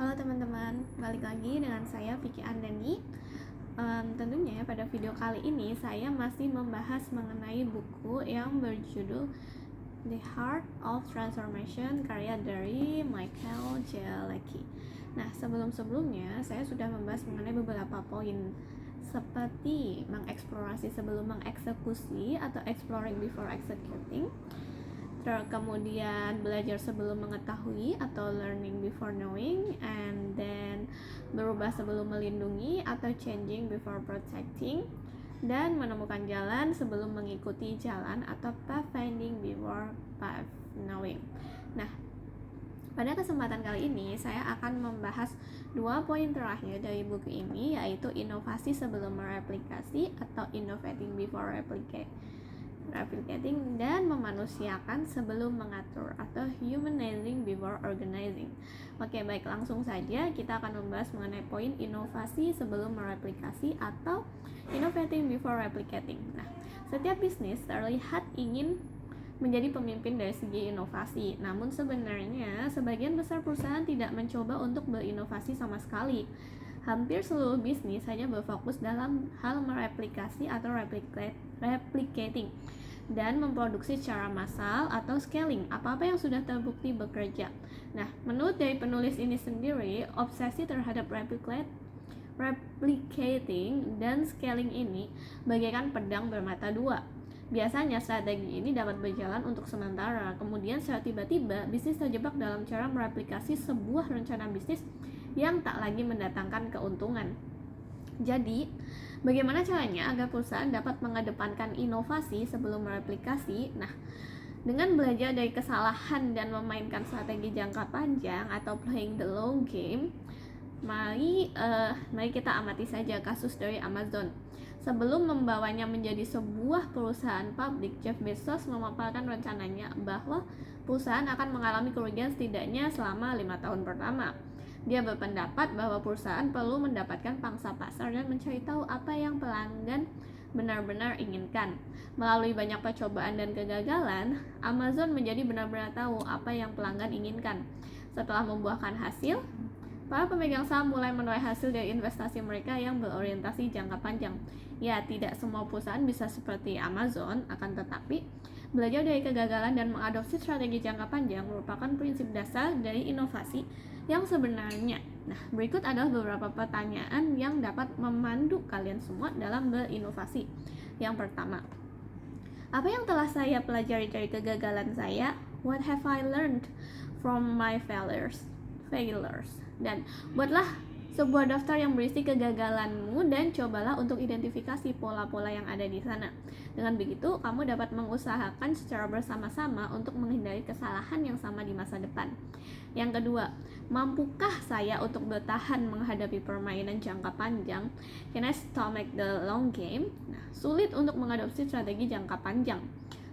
Halo teman-teman, balik lagi dengan saya Vicky Andani. Tentunya pada video kali ini saya masih membahas mengenai buku yang berjudul The Heart of Transformation karya dari Michael J. Leckie. Nah, sebelumnya saya sudah membahas mengenai beberapa poin seperti mengeksplorasi sebelum mengeksekusi atau exploring before executing, kemudian belajar sebelum mengetahui atau learning before knowing, and then berubah sebelum melindungi atau changing before protecting, dan menemukan jalan sebelum mengikuti jalan atau pathfinding before path knowing. Nah, pada kesempatan kali ini saya akan membahas 2 poin terakhir dari buku ini, yaitu inovasi sebelum mereplikasi atau innovating before replicating, dan memanusiakan sebelum mengatur atau humanizing before organizing. Oke, baik, langsung saja kita akan membahas mengenai poin inovasi sebelum mereplikasi atau innovating before replicating. Nah, setiap bisnis terlihat ingin menjadi pemimpin dari segi inovasi, namun sebenarnya sebagian besar perusahaan tidak mencoba untuk berinovasi sama sekali. Hampir seluruh bisnis hanya berfokus dalam hal mereplikasi atau replicating dan memproduksi secara massal atau scaling apa-apa yang sudah terbukti bekerja. Nah, menurut dari penulis ini sendiri, obsesi terhadap replicating dan scaling ini bagaikan pedang bermata dua. Biasanya strategi ini dapat berjalan untuk sementara, kemudian secara tiba-tiba bisnis terjebak dalam cara mereplikasi sebuah rencana bisnis yang tak lagi mendatangkan keuntungan. Jadi, bagaimana caranya agar perusahaan dapat mengedepankan inovasi sebelum mereplikasi? Nah, dengan belajar dari kesalahan dan memainkan strategi jangka panjang atau playing the long game, mari kita amati saja kasus dari Amazon. Sebelum membawanya menjadi sebuah perusahaan publik, Jeff Bezos memaparkan rencananya bahwa perusahaan akan mengalami kerugian setidaknya selama 5 tahun pertama. Dia berpendapat bahwa perusahaan perlu mendapatkan pangsa pasar dan mencari tahu apa yang pelanggan benar-benar inginkan. Melalui banyak percobaan dan kegagalan, Amazon menjadi benar-benar tahu apa yang pelanggan inginkan. Setelah membuahkan hasil, para pemegang saham mulai menuai hasil dari investasi mereka yang berorientasi jangka panjang. Ya, tidak semua perusahaan bisa seperti Amazon, akan tetapi belajar dari kegagalan dan mengadopsi strategi jangka panjang merupakan prinsip dasar dari inovasi yang sebenarnya. Nah, berikut adalah beberapa pertanyaan yang dapat memandu kalian semua dalam berinovasi. Yang pertama, apa yang telah saya pelajari dari kegagalan saya? What have I learned from my failures? Dan buatlah sebuah daftar yang berisi kegagalanmu dan cobalah untuk identifikasi pola-pola yang ada di sana. Dengan begitu, kamu dapat mengusahakan secara bersama-sama untuk menghindari kesalahan yang sama di masa depan. Yang kedua, mampukah saya untuk bertahan menghadapi permainan jangka panjang? Can I stomach the long game? Nah, sulit untuk mengadopsi strategi jangka panjang,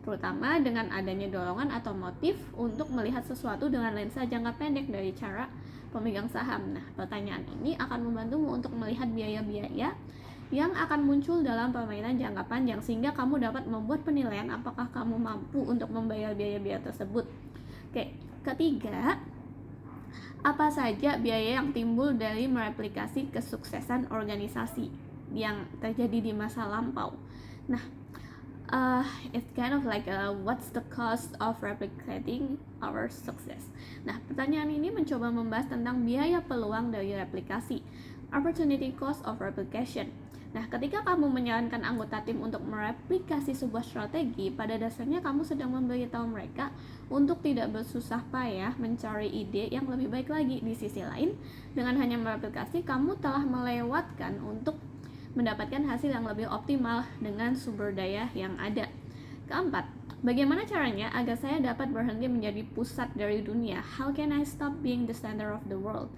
terutama dengan adanya dorongan atau motif untuk melihat sesuatu dengan lensa jangka pendek dari cara pemegang saham. Nah, pertanyaan ini akan membantumu untuk melihat biaya-biaya yang akan muncul dalam permainan jangka panjang, sehingga kamu dapat membuat penilaian apakah kamu mampu untuk membayar biaya-biaya tersebut. Oke, ketiga, apa saja biaya yang timbul dari mereplikasi kesuksesan organisasi yang terjadi di masa lampau? Nah, it's kind of like what's the cost of replicating our success? Nah, pertanyaan ini mencoba membahas tentang biaya peluang dari replikasi, opportunity cost of replication. Nah, ketika kamu menyarankan anggota tim untuk mereplikasi sebuah strategi, pada dasarnya kamu sedang memberitahu mereka untuk tidak bersusah payah mencari ide yang lebih baik lagi. Di sisi lain, dengan hanya mereplikasi, kamu telah melewatkan untuk mendapatkan hasil yang lebih optimal dengan sumber daya yang ada. Keempat, bagaimana caranya agar saya dapat berhenti menjadi pusat dari dunia? How can I stop being the center of the world?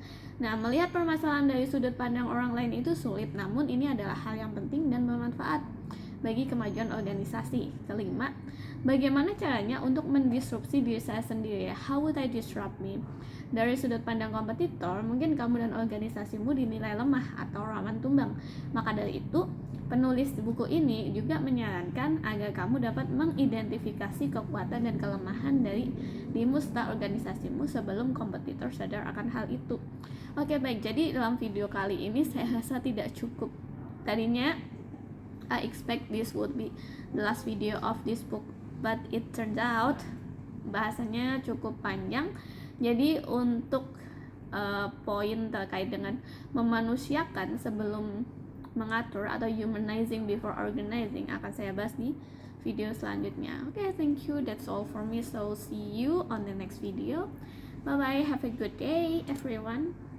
Nah, melihat permasalahan dari sudut pandang orang lain itu sulit, namun ini adalah hal yang penting dan bermanfaat bagi kemajuan organisasi. Kelima, bagaimana caranya untuk mendisrupsi diri saya sendiri? How would I disrupt me? Dari sudut pandang kompetitor, mungkin kamu dan organisasimu dinilai lemah atau rawan tumbang. Maka dari itu, Penulis buku ini juga menyarankan agar kamu dapat mengidentifikasi kekuatan dan kelemahan dari dirimu serta organisasimu sebelum kompetitor sadar akan hal itu. Oke, baik, jadi dalam video kali ini saya rasa tidak cukup. Tadinya I expect this would be the last video of this book, but it turns out bahasanya cukup panjang. Jadi untuk poin terkait dengan memanusiakan sebelum mengatur atau humanizing before organizing akan saya bahas di video selanjutnya. Okay, thank you, that's all for me, so see you on the next video. Bye bye, have a good day everyone.